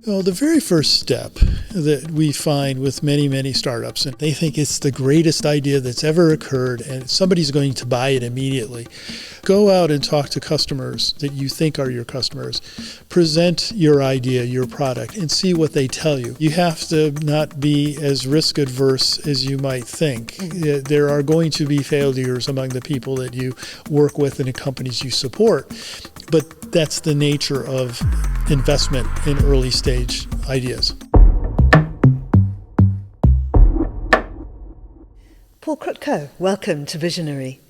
Well, the very first step that we find with many, many startups, and they think it's the greatest idea that's ever occurred and somebody's going to buy it immediately. Go out and talk to customers that you think are your customers. Present your idea, your product, and see what they tell you. You have to not be as risk adverse as you might think. There are going to be failures among the people that you work with and the companies you support, but that's the nature of investment in early stage ideas. Paul Krutko, welcome to Visionary.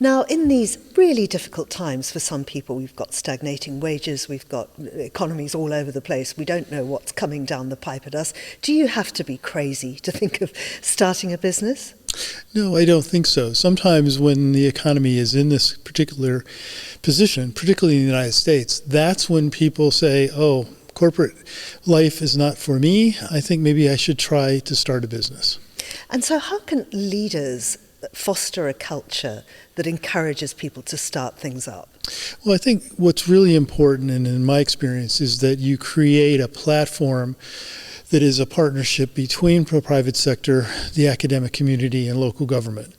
Now, in these really difficult times for some people, we've got stagnating wages, we've got economies all over the place, we don't know what's coming down the pipe at us. Do you have to be crazy to think of starting a business? No, I don't think so. Sometimes when the economy is in this particular position, particularly in the United States, that's when people say, oh, corporate life is not for me. I think maybe I should try to start a business. And so how can leaders foster a culture that encourages people to start things up? Well, I think what's really important, and in my experience, is that you create a platform that is a partnership between the private sector, the academic community, and local government.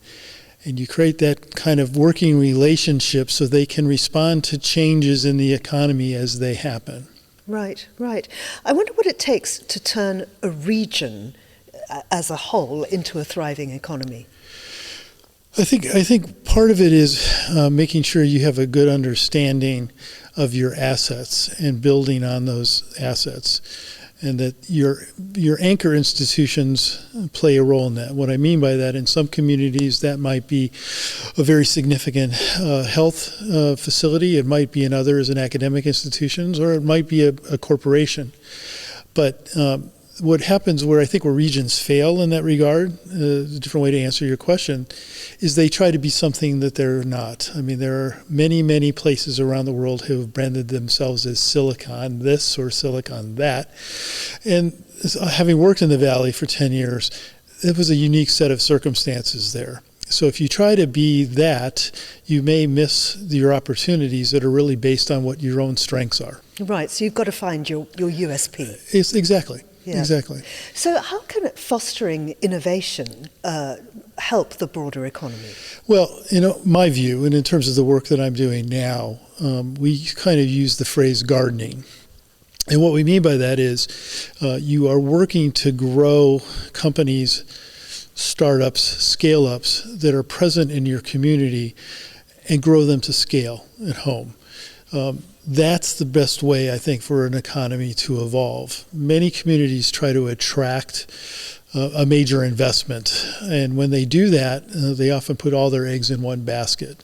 And you create that kind of working relationship so they can respond to changes in the economy as they happen. Right, right. I wonder what it takes to turn a region as a whole into a thriving economy. I think part of it is making sure you have a good understanding of your assets and building on those assets, and that your anchor institutions play a role in that. What I mean by that, in some communities, that might be a very significant health facility. It might be in others, in academic institutions, or it might be a corporation. But what happens where regions fail in that regard, a different way to answer your question, is they try to be something that they're not. I mean, there are many, many places around the world who have branded themselves as Silicon this or Silicon that. And having worked in the Valley for 10 years, it was a unique set of circumstances there. So if you try to be that, you may miss your opportunities that are really based on what your own strengths are. Right, so you've got to find your USP. Exactly. Yeah. Exactly. So how can fostering innovation help the broader economy? Well, my view, and in terms of the work that I'm doing now, we kind of use the phrase gardening. And what we mean by that is you are working to grow companies, startups, scale-ups that are present in your community and grow them to scale at home. That's the best way, I think, for an economy to evolve. Many communities try to attract a major investment, and when they do that, they often put all their eggs in one basket.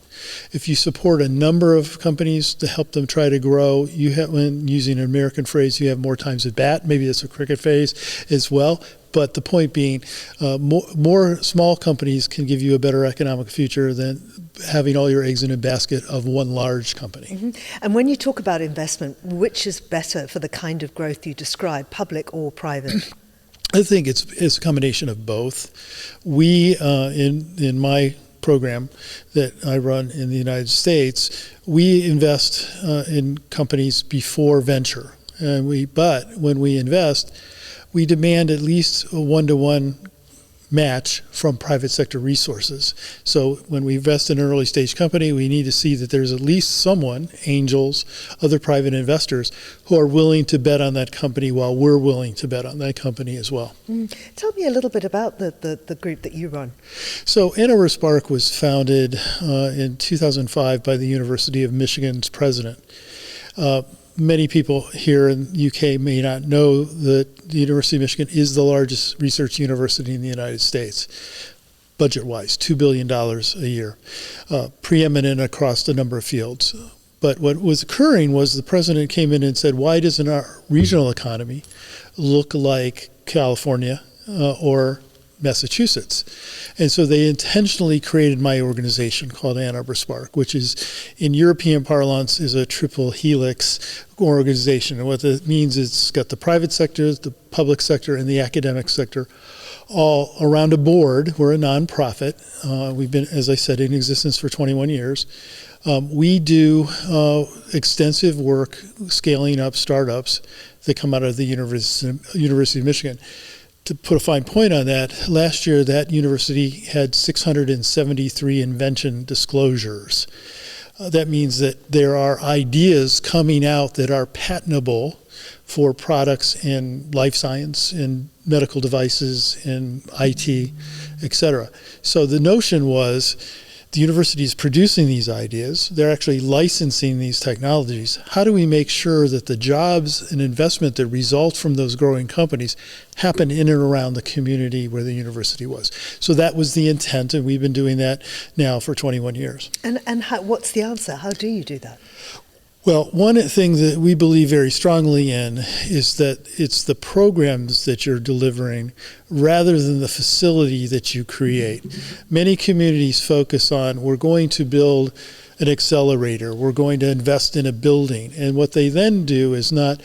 If you support a number of companies to help them try to grow, you have, when using an American phrase, you have more times at bat. Maybe that's a cricket phrase as well. But the point being, more small companies can give you a better economic future than having all your eggs in a basket of one large company. Mm-hmm. And when you talk about investment, which is better for the kind of growth you describe, public or private? I think it's a combination of both. We, in my program that I run in the United States, we invest in companies before venture. But when we invest, we demand at least a one-to-one match from private sector resources. So when we invest in an early stage company, we need to see that there's at least someone, angels, other private investors, who are willing to bet on that company while we're willing to bet on that company as well. Tell me a little bit about the group that you run. So Ann Arbor Spark was founded in 2005 by the University of Michigan's president. Many people here in the UK may not know that the University of Michigan is the largest research university in the United States, budget-wise, $2 billion a year, preeminent across a number of fields. But what was occurring was the president came in and said, why doesn't our regional economy look like California or Massachusetts? And so they intentionally created my organization called Ann Arbor Spark, which is, in European parlance, is a triple helix organization. And what that means is it's got the private sector, the public sector, and the academic sector all around a board. We're a nonprofit. We've been, as I said, in existence for 21 years. We do extensive work scaling up startups that come out of the University of Michigan. To put a fine point on that, last year that university had 673 invention disclosures. That means that there are ideas coming out that are patentable for products in life science, in medical devices, in IT, etc. So the notion was the university is producing these ideas. They're actually licensing these technologies. How do we make sure that the jobs and investment that result from those growing companies happen in and around the community where the university was? So that was the intent, and we've been doing that now for 21 years. And what's the answer? How do you do that? Well, one thing that we believe very strongly in is that it's the programs that you're delivering rather than the facility that you create. Many communities focus on, we're going to build an accelerator, we're going to invest in a building, and what they then do is not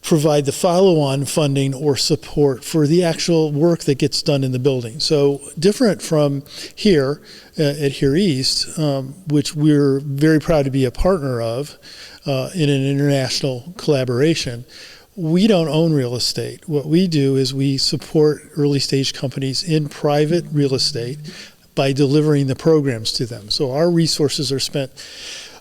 provide the follow-on funding or support for the actual work that gets done in the building. So different from here at Here East, which we're very proud to be a partner of in an international collaboration, we don't own real estate. What we do is we support early stage companies in private real estate by delivering the programs to them. So our resources are spent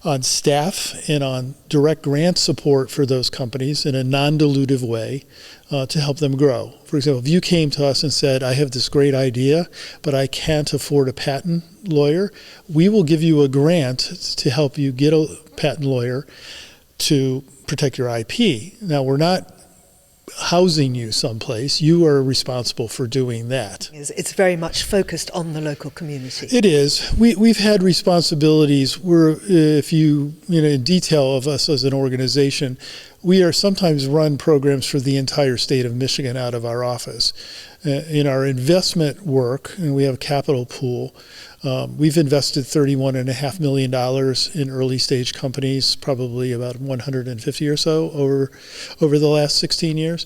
on staff and on direct grant support for those companies in a non-dilutive way to help them grow. For example, if you came to us and said, I have this great idea, but I can't afford a patent lawyer, we will give you a grant to help you get a patent lawyer to protect your IP. Now, we're not housing you someplace. You are responsible for doing that. It's very much focused on the local community. It is. We've had responsibilities where, if you in detail of us as an organization, we are sometimes run programs for the entire state of Michigan out of our office. In our investment work, and we have a capital pool, we've invested $31.5 million in early stage companies, probably about 150 or so over the last 16 years.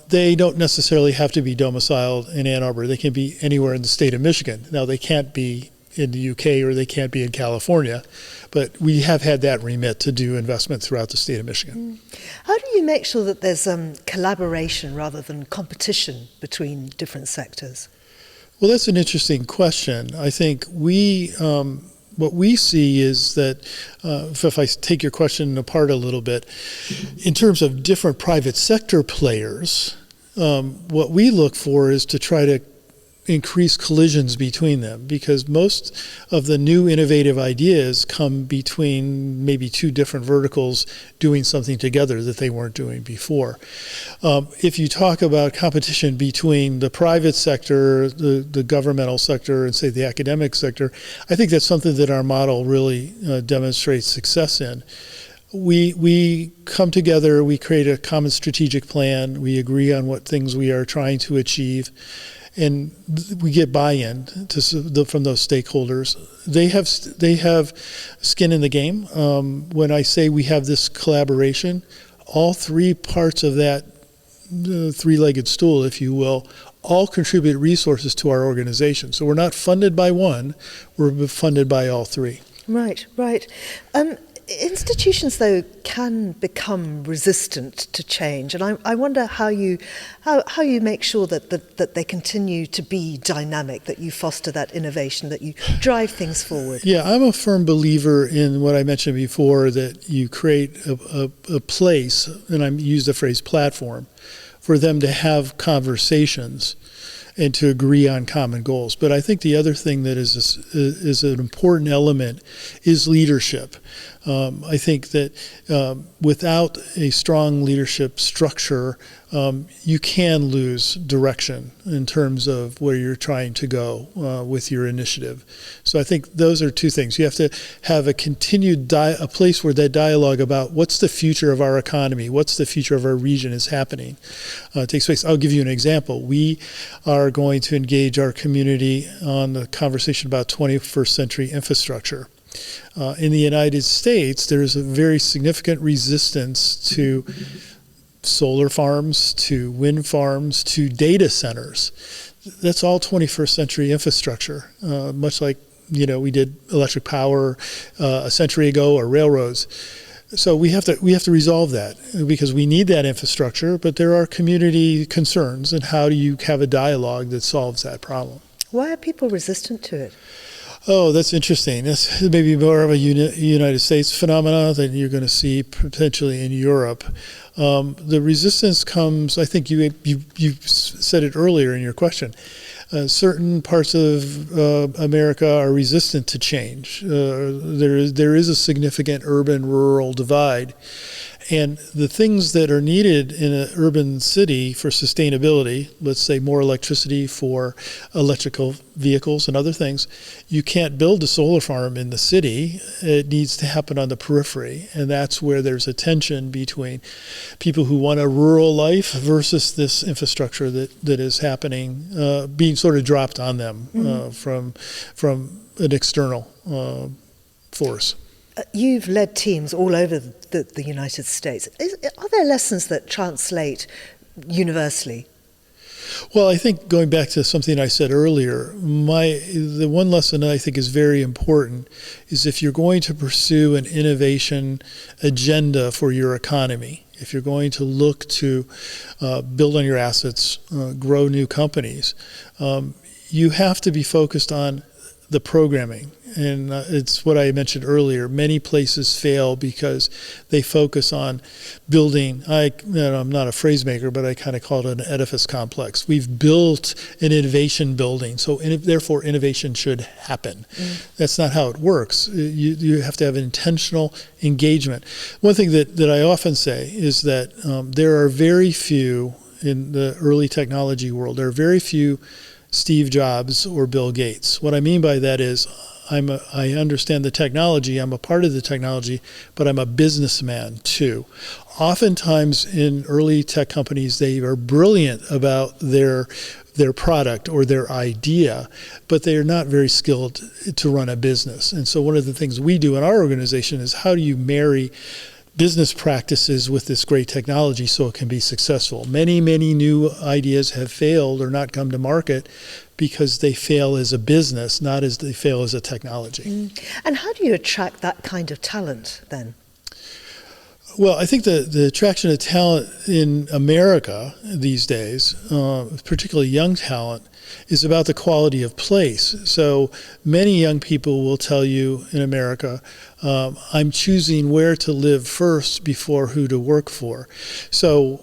They don't necessarily have to be domiciled in Ann Arbor. They can be anywhere in the state of Michigan. Now, they can't be in the UK or they can't be in California, but we have had that remit to do investment throughout the state of Michigan. How do you make sure that there's collaboration rather than competition between different sectors? Well, that's an interesting question. I think what we see is that, if I take your question apart a little bit, in terms of different private sector players, what we look for is to try to increase collisions between them, because most of the new innovative ideas come between maybe two different verticals doing something together that they weren't doing before. If you talk about competition between the private sector, the governmental sector, and say the academic sector, I think that's something that our model really demonstrates success in. We come together, we create a common strategic plan, we agree on what things we are trying to achieve, and we get buy-in from those stakeholders. They have skin in the game. When I say we have this collaboration, all three parts of that three-legged stool, if you will, all contribute resources to our organization. So we're not funded by one, we're funded by all three. Right. Institutions, though, can become resistant to change, and I wonder how you make sure that they continue to be dynamic, that you foster that innovation, that you drive things forward. Yeah, I'm a firm believer in what I mentioned before, that you create a place, and I use the phrase platform, for them to have conversations and to agree on common goals. But I think the other thing that is an important element is leadership. I think that without a strong leadership structure, you can lose direction in terms of where you're trying to go with your initiative. So I think those are two things. You have to have a continued a place where that dialogue about what's the future of our economy, what's the future of our region is happening takes place. I'll give you an example. We are going to engage our community on the conversation about 21st century infrastructure. In the United States, there's a very significant resistance to solar farms, to wind farms, to data centers. That's all 21st century infrastructure, much like we did electric power a century ago, or railroads. So we have to resolve that because we need that infrastructure, but there are community concerns, and how do you have a dialogue that solves that problem? Why are people resistant to it? Oh, that's interesting. That's maybe more of a United States phenomena than you're going to see potentially in Europe. The resistance comes, I think you said it earlier in your question, certain parts of America are resistant to change. There is a significant urban-rural divide. And the things that are needed in an urban city for sustainability, let's say more electricity for electrical vehicles and other things, you can't build a solar farm in the city. It needs to happen on the periphery. And that's where there's a tension between people who want a rural life versus this infrastructure that is happening, being sort of dropped on them from an external force. You've led teams all over the United States. Are there lessons that translate universally? Well, I think going back to something I said earlier, the one lesson I think is very important is if you're going to pursue an innovation agenda for your economy, if you're going to look to build on your assets, grow new companies, you have to be focused on the programming. And it's what I mentioned earlier. Many places fail because they focus on building. I'm not a phrase maker, but I kind of call it an edifice complex. We've built an innovation building, so therefore innovation should happen. That's not how it works. You have to have intentional engagement. One thing that I often say is that there are very few in the early technology world. There are very few Steve Jobs or Bill Gates. What I mean by that is I understand the technology, I'm a part of the technology, but I'm a businessman too. Oftentimes in early tech companies, they are brilliant about their product or their idea, but they are not very skilled to run a business. And so one of the things we do in our organization is how do you marry business practices with this great technology so it can be successful. Many new ideas have failed or not come to market because they fail as a business, not as they fail as a technology. And how do you attract that kind of talent then? Well, I think the attraction of talent in America these days, particularly young talent, is about the quality of place. So many young people will tell you in America, I'm choosing where to live first before who to work for. So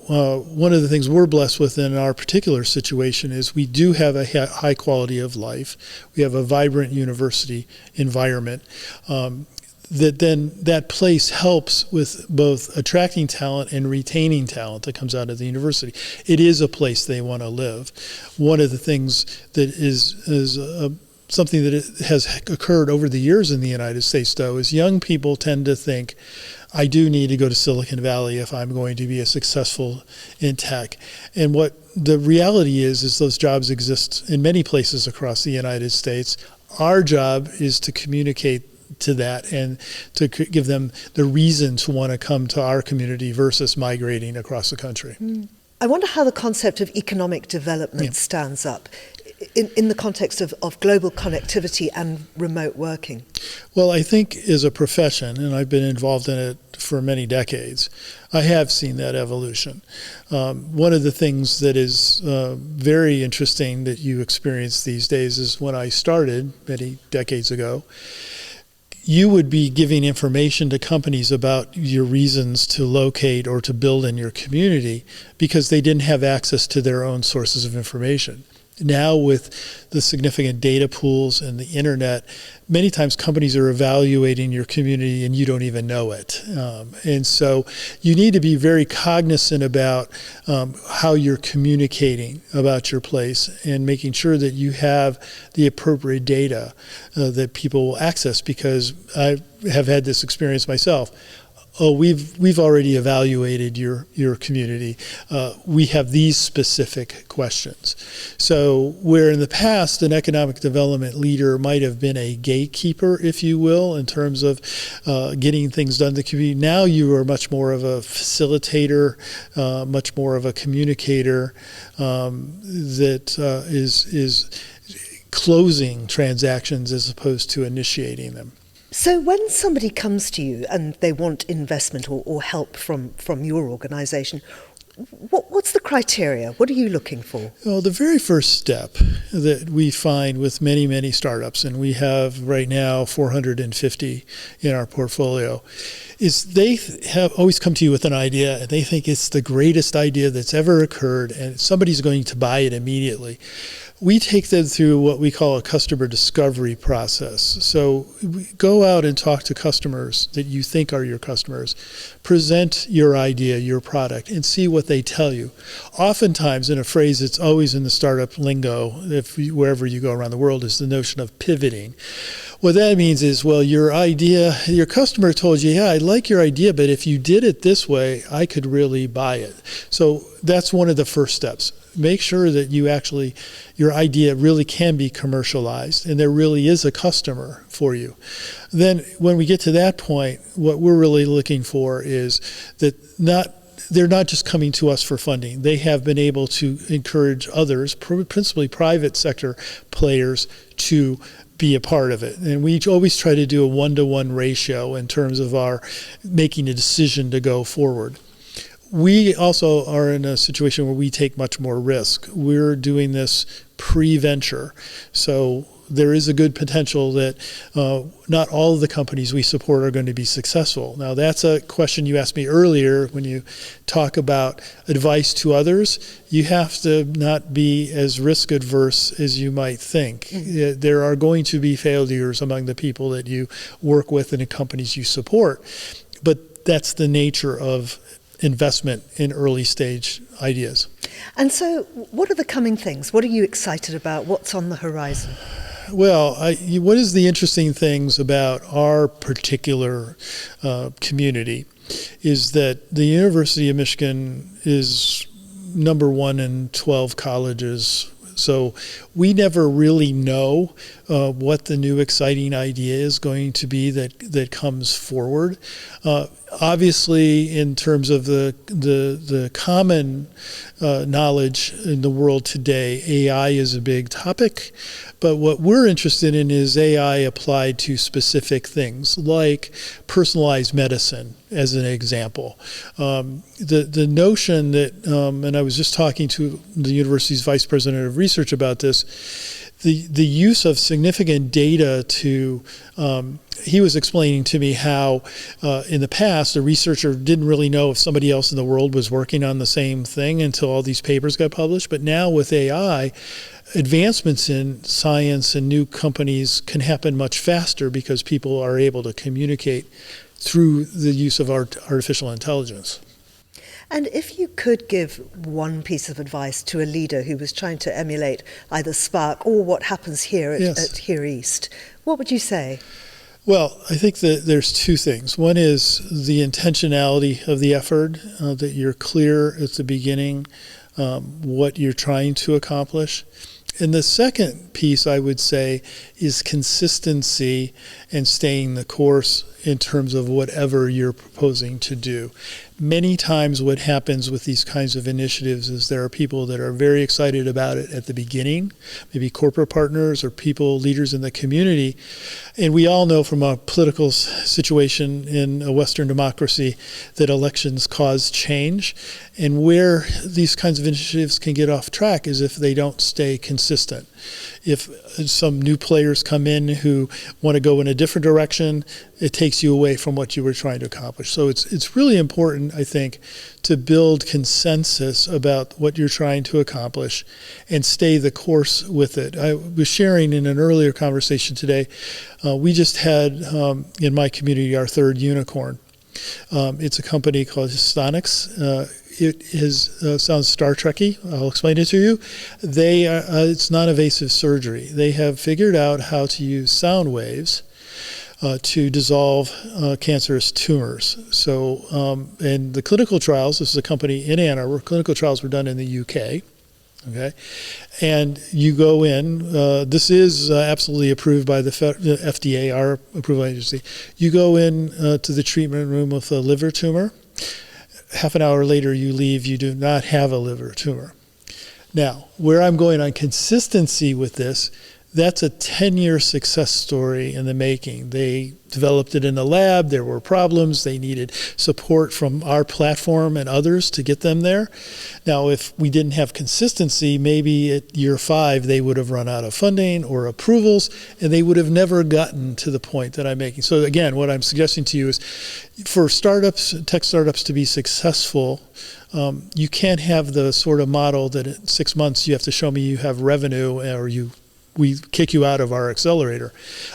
one of the things we're blessed with in our particular situation is we do have a high quality of life. We have a vibrant university environment. That place helps with both attracting talent and retaining talent that comes out of the university. It is a place they want to live. One of the things that is something that has occurred over the years in the United States, though, is young people tend to think, I do need to go to Silicon Valley if I'm going to be successful in tech. And what the reality is those jobs exist in many places across the United States. Our job is to communicate to that and to give them the reason to want to come to our community versus migrating across the country. I wonder how the concept of economic development stands up in the context of global connectivity and remote working. Well, I think as a profession, and I've been involved in it for many decades, I have seen that evolution. One of the things that is very interesting that you experience these days is when I started many decades ago, you would be giving information to companies about your reasons to locate or to build in your community because they didn't have access to their own sources of information. Now with the significant data pools and the internet, many times companies are evaluating your community and you don't even know it. And so you need to be very cognizant about how you're communicating about your place and making sure that you have the appropriate data that people will access, because I have had this experience myself. Oh, we've already evaluated your community. We have these specific questions. So where in the past an economic development leader might have been a gatekeeper, if you will, in terms of getting things done in the community, now you are much more of a facilitator, much more of a communicator that is closing transactions as opposed to initiating them. So when somebody comes to you and they want investment or help from your organisation, what's the criteria? What are you looking for? Well, the very first step that we find with many, many startups, and we have right now 450 in our portfolio, is they have always come to you with an idea and they think it's the greatest idea that's ever occurred and somebody's going to buy it immediately. We take them through what we call a customer discovery process. So we go out and talk to customers that you think are your customers, present your idea, your product, and see what they tell you. Oftentimes, in a phrase that's always in the startup lingo, wherever you go around the world, is the notion of pivoting. What that means is, well, your idea, your customer told you, yeah, I like your idea, but if you did it this way, I could really buy it. So that's one of the first steps. Make sure that your idea really can be commercialized and there really is a customer for you. Then when we get to that point, what we're really looking for is that they're not just coming to us for funding. They have been able to encourage others, principally private sector players, to be a part of it. And we always try to do a 1-to-1 ratio in terms of our making a decision to go forward. We also are in a situation where we take much more risk. We're doing this pre-venture. So there is a good potential that not all of the companies we support are going to be successful. Now, that's a question you asked me earlier when you talk about advice to others. You have to not be as risk adverse as you might think. Mm-hmm. There are going to be failures among the people that you work with and the companies you support. But that's the nature of investment in early stage ideas. And so what are the coming things? What are you excited about? What's on the horizon? Well, what is the interesting things about our particular community is that the University of Michigan is number one in 12 colleges. So we never really know what the new exciting idea is going to be that comes forward. Obviously, in terms of the common knowledge in the world today, AI is a big topic. But what we're interested in is AI applied to specific things, like personalized medicine, as an example. The notion that, and I was just talking to the university's vice president of research about this, the use of significant data to, he was explaining to me how in the past a researcher didn't really know if somebody else in the world was working on the same thing until all these papers got published. But now with AI, advancements in science and new companies can happen much faster because people are able to communicate through the use of artificial intelligence. And if you could give one piece of advice to a leader who was trying to emulate either Spark or what happens here at Here East, what would you say? Well, I think that there's two things. One is the intentionality of the effort, that you're clear at the beginning what you're trying to accomplish. And the second piece, I would say, is consistency and staying the course in terms of whatever you're proposing to do. Many times what happens with these kinds of initiatives is there are people that are very excited about it at the beginning, maybe corporate partners or leaders in the community. And we all know from a political situation in a Western democracy that elections cause change. And where these kinds of initiatives can get off track is if they don't stay consistent. If some new players come in who want to go in a different direction, it takes you away from what you were trying to accomplish. So it's really important, I think, to build consensus about what you're trying to accomplish and stay the course with it. I was sharing in an earlier conversation today, we just had in my community our third unicorn. It's a company called Hispanics. It sounds Star Trek-y. I'll explain it to you. It's non-invasive surgery. They have figured out how to use sound waves to dissolve cancerous tumors. So, and the clinical trials, this is a company in Ann Arbor, clinical trials were done in the UK. Okay, and you go in, this is absolutely approved by the FDA, our approval agency. You go in to the treatment room with a liver tumor. Half an hour later you leave, you do not have a liver tumor. Now, where I'm going on consistency with this, That's a 10-year success story in the making. They developed it in the lab. There were problems. They needed support from our platform and others to get them there. Now, if we didn't have consistency, maybe at year 5, they would have run out of funding or approvals, and they would have never gotten to the point that I'm making. So again, what I'm suggesting to you is for startups, tech startups to be successful, you can't have the sort of model that in 6 months you have to show me you have revenue or we kick you out of our accelerator.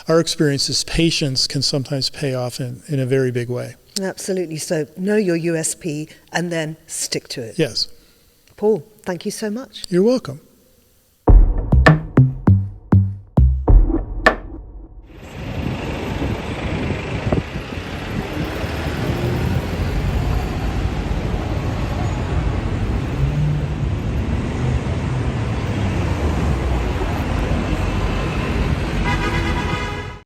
Our experience is patience can sometimes pay off in a very big way. Absolutely. So know your USP and then stick to it. Yes. Paul, thank you so much. You're welcome.